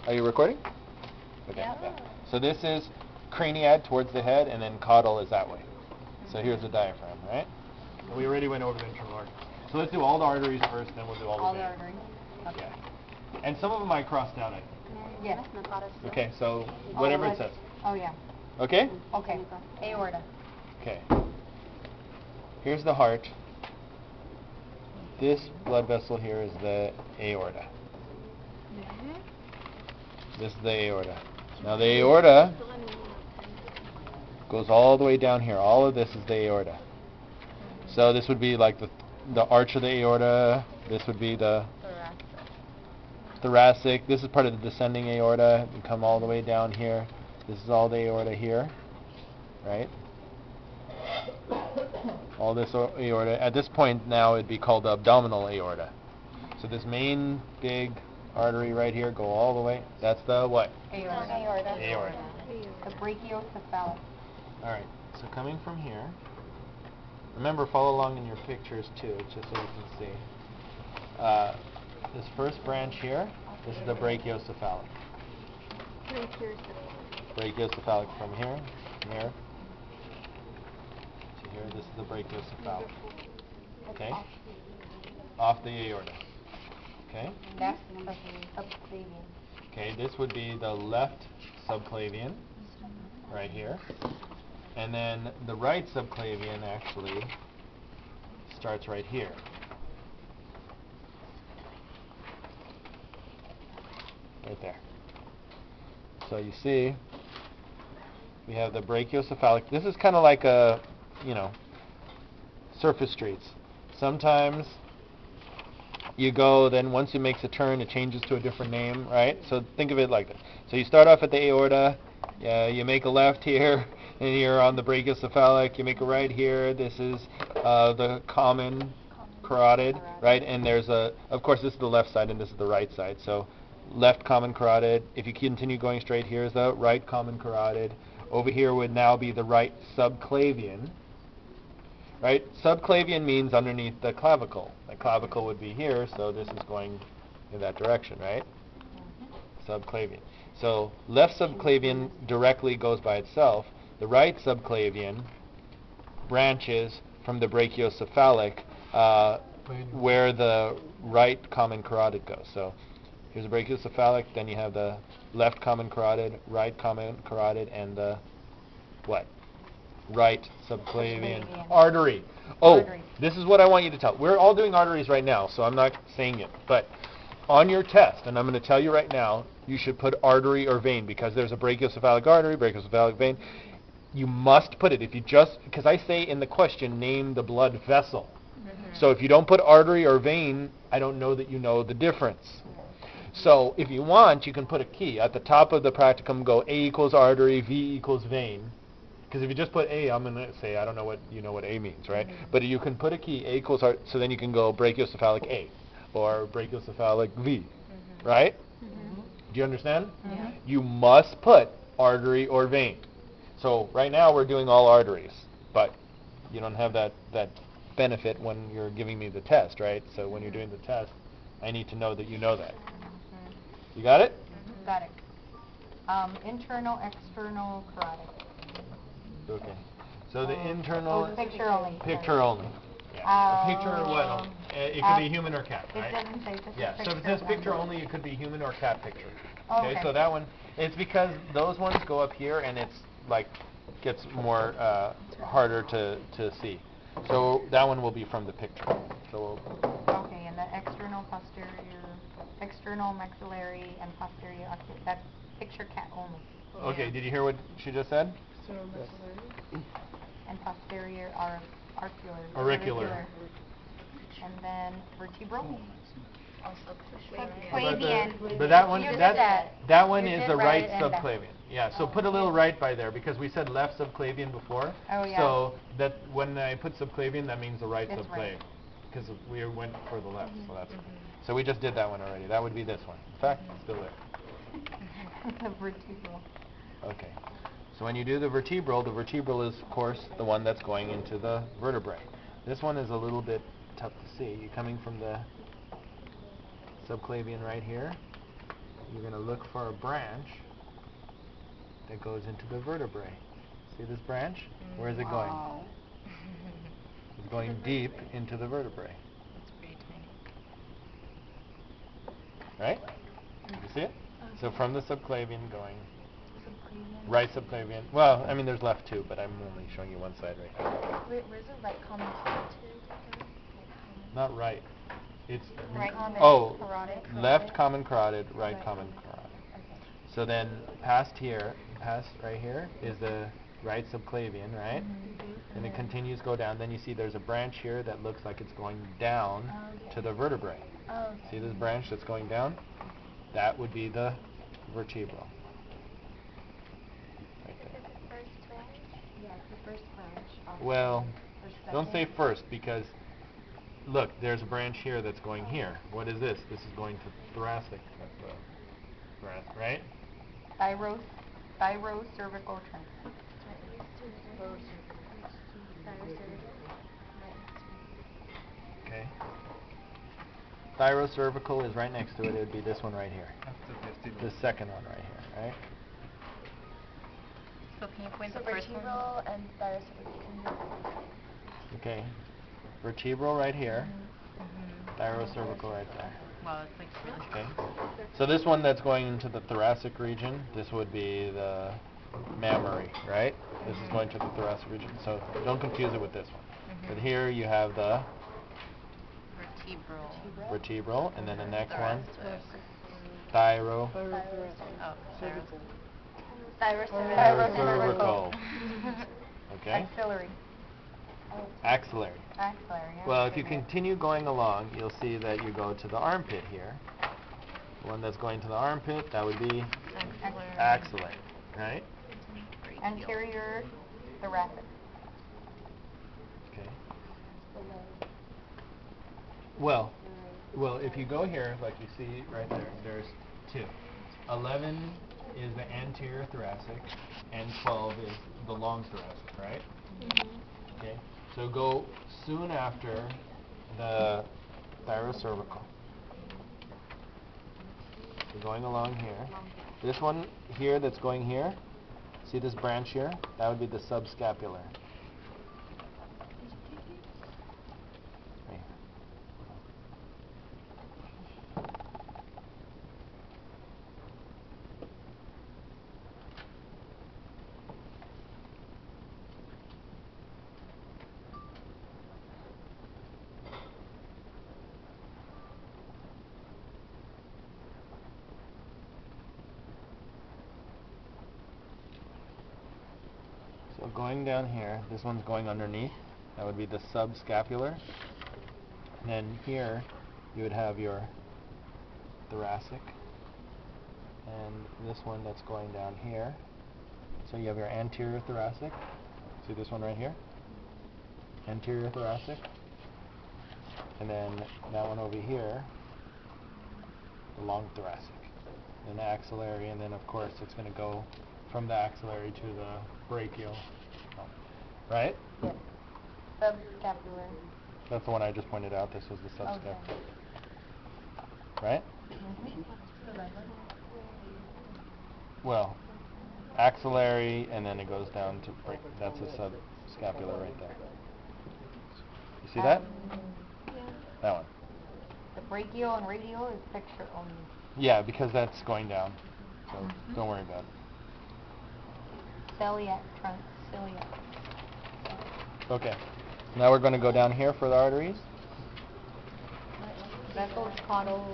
Are you recording? Okay. Yeah. So this is craniad towards the head, and then caudal is that way. So here's the diaphragm, right? And we already went over the internal arteries. So let's do all the arteries first, then we'll do all the veins. arteries. Okay. Yeah. And some of them I crossed out, I think. Yes. Okay, so whatever it says. Oh, yeah. Okay? Okay. Aorta. Okay. Here's the heart. This blood vessel here is the aorta. This is the aorta. Now the aorta goes all the way down here. All of this is the aorta. So this would be like the arch of the aorta. This would be the thoracic. This is part of the descending aorta. You come all the way down here. This is all the aorta here, right? All this aorta. At this point now it'd be called the abdominal aorta. So this main big artery right here, go all the way. That's the what? Aorta. Aorta. The brachiocephalic. All right. So coming from here. Remember, follow along in your pictures too, just so you can see. This first branch here, this is the brachiocephalic. Brachiocephalic from here, here. To here, this is the brachiocephalic. Okay? Off the aorta. Okay? That's the subclavian. Okay, this would be the left subclavian, right here. And then the right subclavian actually starts right here. Right there. So you see, we have the brachiocephalic. This is kind of like a, surface streets. Sometimes you go, then once it makes a turn, it changes to a different name, right? So think of it like this. So you start off at the aorta, you make a left here, and you're on the brachiocephalic. You make a right here. This is the common carotid, right? And there's of course, this is the left side, and this is the right side. So left common carotid. If you continue going straight, here's the right common carotid. Over here would now be the right subclavian. Right? Subclavian means underneath the clavicle. The clavicle would be here, so this is going in that direction, right? Subclavian. So left subclavian directly goes by itself. The right subclavian branches from the brachiocephalic where the right common carotid goes. So here's the brachiocephalic, then you have the left common carotid, right common carotid, and the what? Right subclavian artery. Oh, Artery. this is what I want you to tell. We're all doing arteries right now, so I'm not saying it. But on your test, and I'm going to tell you right now, you should put artery or vein because there's a brachiocephalic artery, brachiocephalic vein. You must put it. If you because I say in the question, name the blood vessel. So if you don't put artery or vein, I don't know that you know the difference. So if you want, you can put a key. At the top of the practicum, go A equals artery, V equals vein. Because if you just put A, I'm going to say, I don't know what A means, right? But you can put a key, A equals artery, so then you can go brachiocephalic A or brachiocephalic V, right? Do you understand? You must put artery or vein. So right now we're doing all arteries, but you don't have that benefit when you're giving me the test, right? So when you're doing the test, I need to know that you know that. You got it? Got it. Internal, external carotid. Okay. So the internal... Picture only. Picture only. Yeah. A picture or what? It could be human or cat, right? It doesn't say just Yeah, so if it says picture only, it could be human or cat picture. Okay. So that one, it's because those ones go up here and it's like, gets more harder to see. So that one will be from the picture. So Okay, and the external, posterior, external, maxillary, and posterior ocular. That's picture cat only. okay, did you hear what she just said? And posterior auricular. Auricular. And then vertebral. Subclavian. But that one, You did that one You is did the right right and left. subclavian. Yeah, so put a little right by there because we said left subclavian before. Oh, yeah. So that when I put subclavian, that means the right That's subclavian right. because we went for the left. So that's so we just did that one already. That would be this one. In fact, it's still there. The vertebral. Okay. So when you do the vertebral is, of course, the one that's going into the vertebrae. This one is a little bit tough to see. You're coming from the subclavian right here. You going to look for a branch that goes into the vertebrae. See this branch? Where is it going? Wow. It's going deep into the vertebrae. It's pretty tiny. Right? You see it? So from the subclavian going, Subclavian? right subclavian, well, I mean there's left too, but I'm only showing you one side right now. Where's the right common carotid? Not right. It's Right common carotid. left common carotid, right common carotid. Okay. So then past right here is the right subclavian, right? Mm-hmm. And it continues to go down. Then you see there's a branch here that looks like it's going down to the vertebrae. Okay. See this branch that's going down? That would be the vertebral. Right there. Is it first branch? Yeah, it's the first branch. Well, Or don't say second. first because look, there's a branch here that's going here. What is this? This is going to thoracic. Right? Thyrocervical trunk. Okay. Thyrocervical is right next to it. It would be this one right here. The second one right here, right? So can you point So the first one? vertebral and thyrocervical. Okay. Vertebral right here. Mm-hmm. Thyrocervical right there. Wow, that's like really Okay. So this one that's going into the thoracic region, this would be the mammary, right? This is going to the thoracic region. So don't confuse it with this one. But here you have the vertebral, and then the next one, thyro. Thyrocervical. Okay? Axillary. Axillary. Axillary, yeah. Well, if you continue going along, you'll see that you go to the armpit here. The one that's going to the armpit, that would be axillary, right? Anterior thoracic. Okay. Well, if you go here, like you see right there, there's two. 11 is the anterior thoracic, and 12 is the long thoracic, right? Okay. So go soon after the thyrocervical. So going along here. This one here that's going here, see this branch here? That would be the subscapular. Right here. So going down here, this one's going underneath. That would be the subscapular. And then here, you would have your thoracic. And this one that's going down here. So you have your anterior thoracic. See this one right here? Anterior thoracic. And then that one over here, the long thoracic. Then the axillary, and then of course it's going to go from the axillary to the brachial. Right? Yes. Subscapular. That's the one I just pointed out. This was the subscapular. Okay. Right? Mm-hmm. Well, axillary, and then it goes down to that's a subscapular right there. You see that? That one. The brachial and radial is picture only. Yeah, because that's going down. So don't worry about it. Celiac trunk. Celiac. Okay. Now we're going to go down here for the arteries. Vessel caudal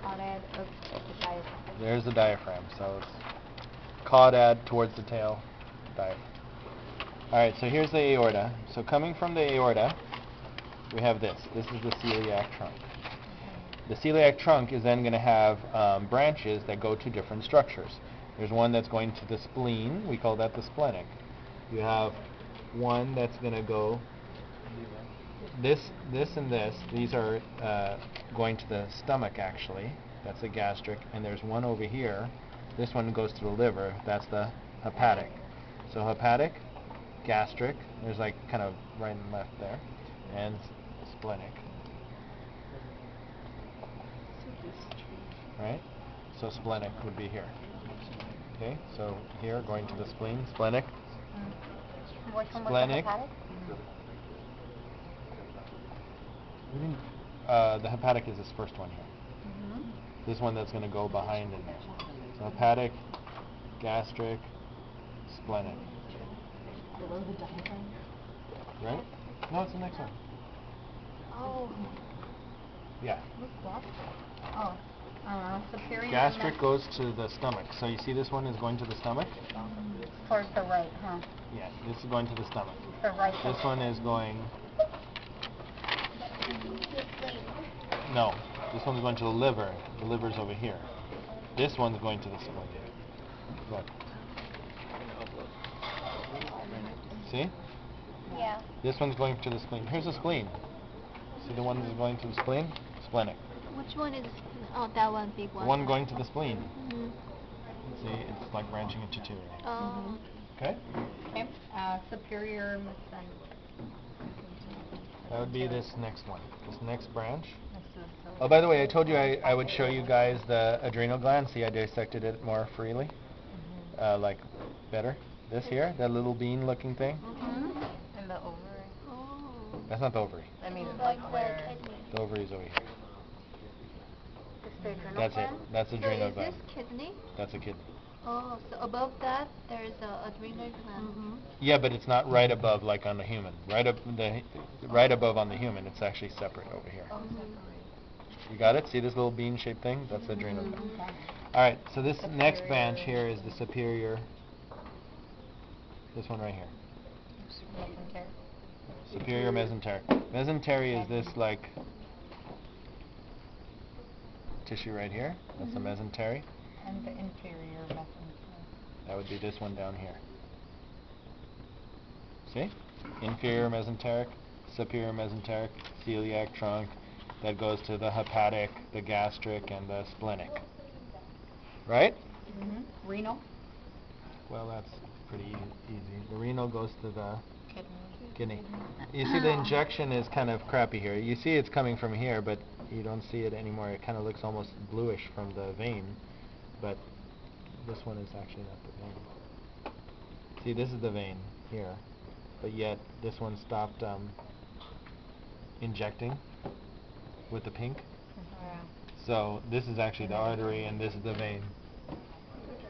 caudad of the diaphragm. There's the diaphragm. So it's caudad towards the tail. Diaphragm. Alright, so here's the aorta. So coming from the aorta, we have this. This is the celiac trunk. The celiac trunk is then going to have branches that go to different structures. There's one that's going to the spleen. We call that the splenic. You have one that's going to go this, and this. These are going to the stomach, actually. That's the gastric. And there's one over here. This one goes to the liver. That's the hepatic. So hepatic, gastric. There's like kind of right and left there. And splenic. Right? So splenic would be here. Okay, so here going to the spleen, splenic. Which one Splenic. was The hepatic is this first one here. This one that's going to go behind in there. So hepatic, gastric, splenic. Below the diaphragm? Right? No, it's the next one. Oh. Yeah. What's gastric? Oh. Superior. Gastric goes to the stomach. So you see this one is going to the stomach? Towards the right, huh? Yeah, this is going to the stomach. The right. This one is going... No, this one's going to the liver. The liver's over here. This one's going to the spleen. Look. See? Yeah. This one's going to the spleen. Here's the spleen. See the one that's going to the spleen? Splenic. Which one is, oh, that one, big The one. one going to the spleen. Mm-hmm. See, it's like branching into two. Oh. Okay? Okay. Superior mesenteric. That would be this next one. This next branch. Oh, by the way, I told you I would show you guys the adrenal gland. See, I dissected it more freely. Like, better. This here, that little bean-looking thing. And the ovary. Oh. That's not the ovary. I mean, Like where? the kidney. The ovary is over here. It's the adrenal That's it. gland? That's So adrenal is gland. this kidney? That's a kidney. Oh, so above that there's a adrenal gland. Yeah, but it's not right above like on the human. Right above on the human. It's actually separate over here. Oh, You got it? See this little bean-shaped thing? That's the adrenal gland. Okay. All right. So this next branch here is the superior. This one right here. Mesenteric. Superior mesenteric. Mesentery is this like tissue right here. That's the mesentery. And the inferior mesenteric. That would be this one down here. See? Inferior mesenteric, superior mesenteric, celiac trunk. That goes to the hepatic, the gastric, and the splenic. Right? Renal. Well, that's pretty easy. The renal goes to the Kidney. kidney. You see the injection is kind of crappy here. You see it's coming from here, but you don't see it anymore. It kind of looks almost bluish from the vein, but this one is actually not the vein. See, this is the vein here, but yet this one stopped injecting with the pink. So this is actually the artery and this is the vein.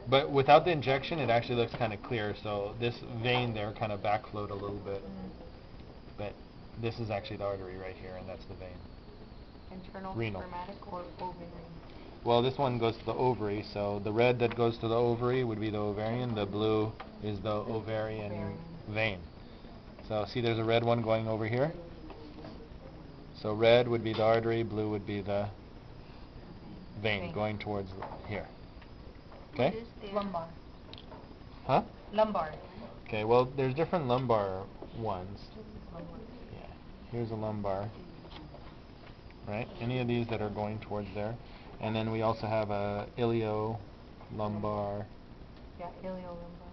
But without the injection, it actually looks kind of clear. So this vein there kind of backflowed a little bit. But this is actually the artery right here, and that's the vein. Internal Renal. spermatic or ovarian? Well, this one goes to the ovary. So the red that goes to the ovary would be the ovarian. The blue is the ovarian vein. So see, there's a red one going over here. So red would be the artery, blue would be the vein going towards here. Okay? What is there? Lumbar. Huh? Lumbar. Okay, well, there's different lumbar ones. Yeah. Here's a lumbar. Right? Any of these that are going towards there. And then we also have a iliolumbar. Yeah, iliolumbar.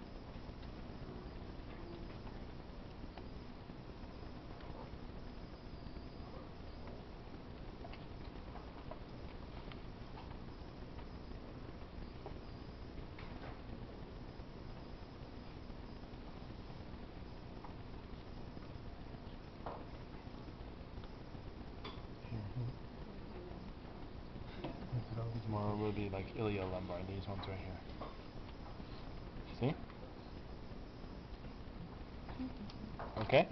These more will be like iliolumbar. These ones right here. See? Okay?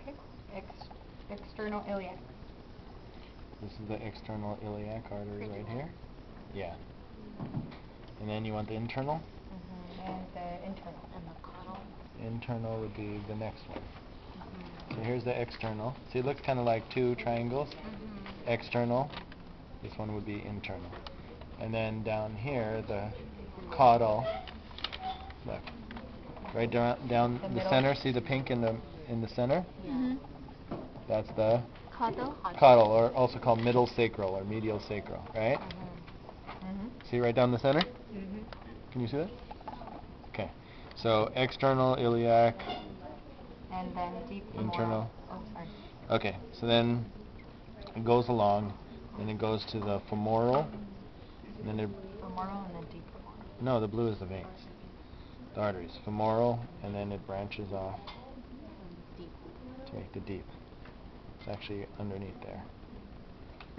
Okay. External iliac. This is the external iliac artery right here. Yeah. And then you want the internal? And the internal. And the caudal. Internal would be the next one. So here's the external. See, it looks kind of like two triangles. External. This one would be internal. And then down here, the caudal. Look. Right down the center. See the pink in the center? That's the Caudal? caudal, or also called middle sacral or medial sacral, right? See right down the center? Can you see that? Okay. So external iliac. And then deep Internal. femoral. Oh, sorry. Okay, so then it goes along, and it goes to the femoral, and then it femoral and then deep femoral. No, the blue is the veins. The arteries. Femoral, and then it branches off Deep. to make the deep. It's actually underneath there.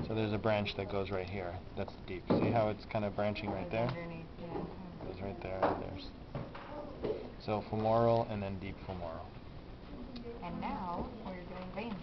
So there's a branch that goes right here. That's the deep. See how it's kind of branching right Goes there? underneath, yeah. Goes right there, and there's. So femoral and then deep femoral. And now we're doing veins.